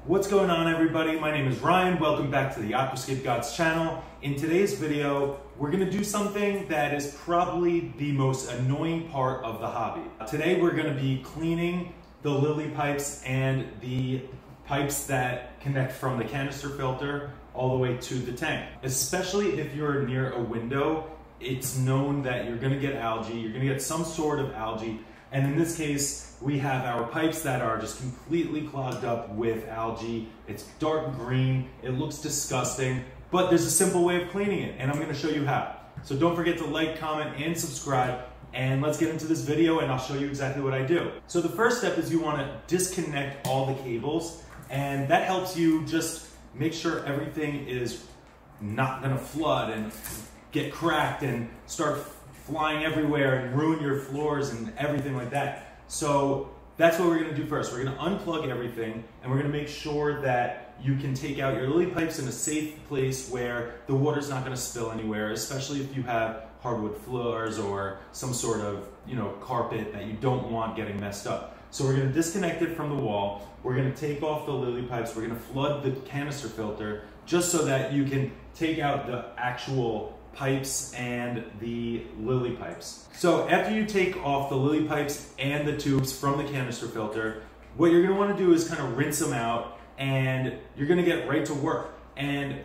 What's going on, everybody? My name is Ryan. Welcome back to the Aquascape Gods channel. In today's video, we're gonna do something that is probably the most annoying part of the hobby. Today, we're gonna be cleaning the lily pipes and the pipes that connect from the canister filter all the way to the tank. Especially if you're near a window, it's known that you're gonna get algae, you're gonna get some sort of algae. And in this case, we have our pipes that are just completely clogged up with algae. It's dark green, it looks disgusting, but there's a simple way of cleaning it, and I'm gonna show you how. So don't forget to like, comment, and subscribe, and let's get into this video and I'll show you exactly what I do. So the first step is you wanna disconnect all the cables, and that helps you just make sure everything is not gonna flood and get cracked and start flying everywhere and ruin your floors and everything like that. So that's what we're gonna do first. We're gonna unplug everything and we're gonna make sure that you can take out your lily pipes in a safe place where the water's not gonna spill anywhere, especially if you have hardwood floors or some sort of carpet that you don't want getting messed up. So we're gonna disconnect it from the wall. We're gonna take off the lily pipes. We're gonna flood the canister filter just so that you can take out the actual pipes and the lily pipes. So after you take off the lily pipes and the tubes from the canister filter, what you're gonna wanna do is kind of rinse them out and you're gonna get right to work. And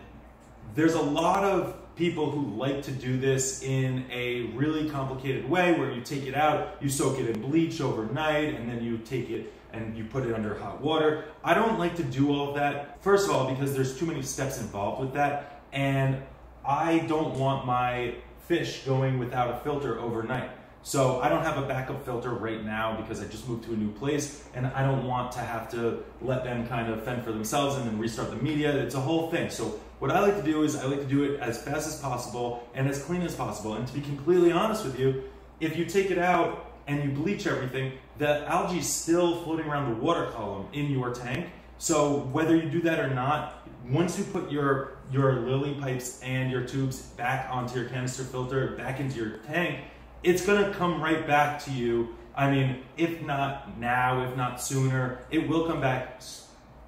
there's a lot of people who like to do this in a really complicated way where you take it out, you soak it in bleach overnight, and then you take it and you put it under hot water. I don't like to do all of that. First of all, because there's too many steps involved with that, and I don't want my fish going without a filter overnight. So I don't have a backup filter right now because I just moved to a new place and I don't want to have to let them kind of fend for themselves and then restart the media. It's a whole thing. So what I like to do is I like to do it as fast as possible and as clean as possible. And to be completely honest with you, if you take it out and you bleach everything, the algae is still floating around the water column in your tank. So whether you do that or not, once you put your lily pipes and your tubes back onto your canister filter, back into your tank, it's gonna come right back to you. I mean, if not now, if not sooner, it will come back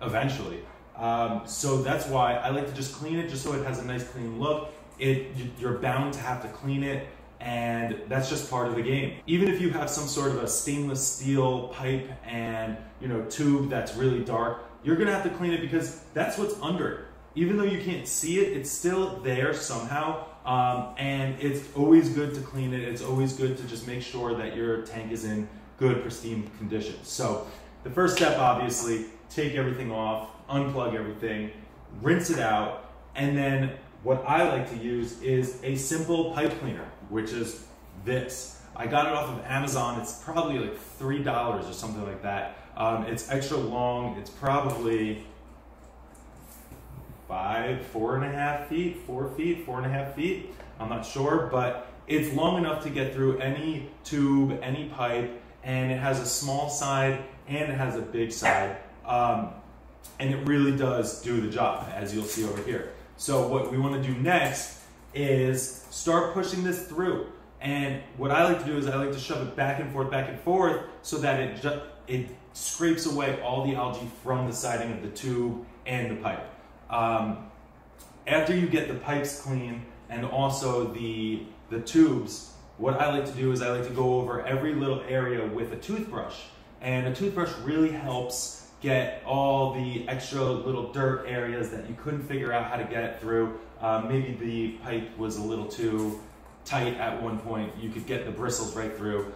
eventually. So that's why I like to just clean it just so it has a nice clean look. You're bound to have to clean it, and that's just part of the game. Even if you have some sort of a stainless steel pipe and tube that's really dark, you're gonna have to clean it because that's what's under it. Even though you can't see it, it's still there somehow. And it's always good to clean it. It's always good to just make sure that your tank is in good, pristine condition. So the first step, obviously, take everything off, unplug everything, rinse it out, and then what I like to use is a simple pipe cleaner, which is this. I got it off of Amazon. It's probably like $3 or something like that. It's extra long. It's probably 4.5 feet, 4.5 feet. I'm not sure, but it's long enough to get through any tube, any pipe, and it has a small side and it has a big side. And it really does do the job, as you'll see over here. So what we want to do next is start pushing this through. And what I like to do is I like to shove it back and forth so that it scrapes away all the algae from the siding of the tube and the pipe. After you get the pipes clean and also the tubes, what I like to do is I like to go over every little area with a toothbrush. And a toothbrush really helps get all the extra little dirt areas that you couldn't figure out how to get through. Maybe the pipe was a little too tight at one point. You could get the bristles right through.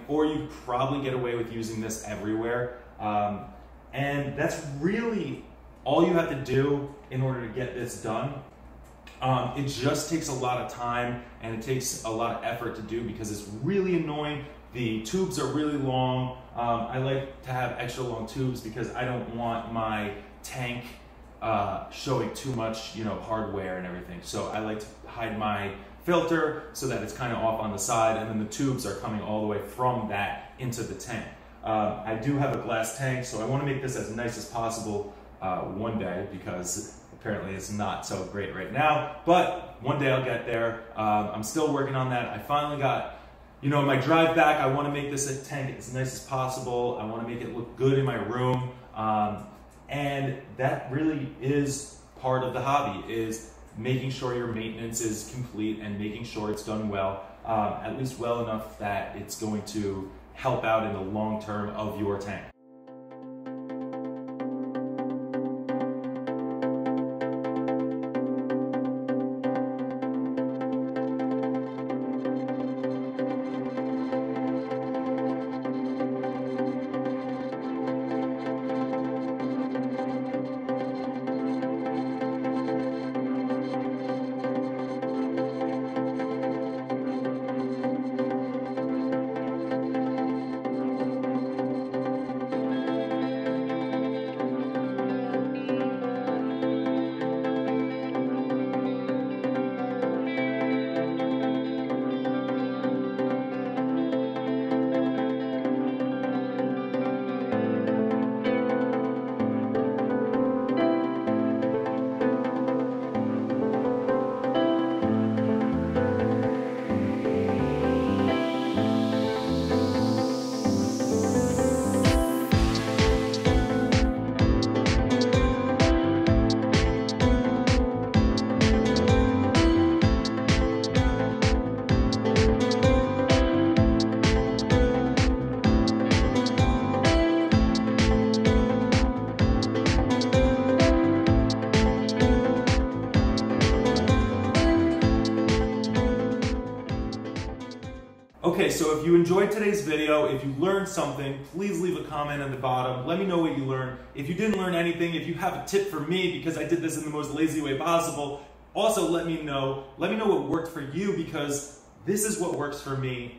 Or you probably get away with using this everywhere. And that's really all you have to do in order to get this done. It just takes a lot of time and it takes a lot of effort to do because it's really annoying. The tubes are really long. I like to have extra long tubes because I don't want my tank showing too much hardware and everything. So I like to hide my filter so that it's kind of off on the side, and then the tubes are coming all the way from that into the tank. I do have a glass tank, so I want to make this as nice as possible one day because apparently it's not so great right now, but one day I'll get there. I'm still working on that. I finally got my drive back. I want to make this a tank as nice as possible. I want to make it look good in my room. And that really is part of the hobby, is making sure your maintenance is complete and making sure it's done well, at least well enough that it's going to help out in the long term of your tank. Okay, so if you enjoyed today's video, if you learned something, please leave a comment at the bottom. Let me know what you learned. If you didn't learn anything, if you have a tip for me because I did this in the most lazy way possible, also let me know. Let me know what worked for you, because this is what works for me,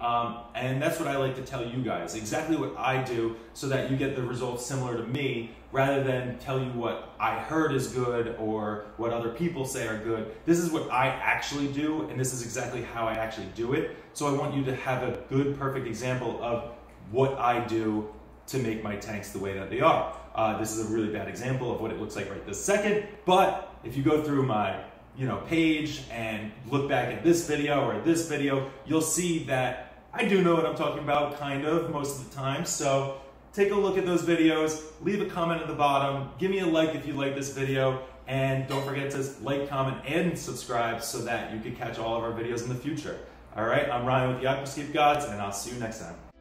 and that's what I like to tell you guys, exactly what I do, so that you get the results similar to me, rather than tell you what I heard is good or what other people say are good. This is what I actually do, and this is exactly how I actually do it. So I want you to have a good, perfect example of what I do to make my tanks the way that they are. This is a really bad example of what it looks like right this second, but if you go through my page and look back at this video or this video, you'll see that I do know what I'm talking about, kind of, most of the time. So take a look at those videos, leave a comment at the bottom, give me a like if you like this video, and don't forget to like, comment, and subscribe so that you can catch all of our videos in the future. All right, I'm Ryan with the Aquascape Gods, and I'll see you next time.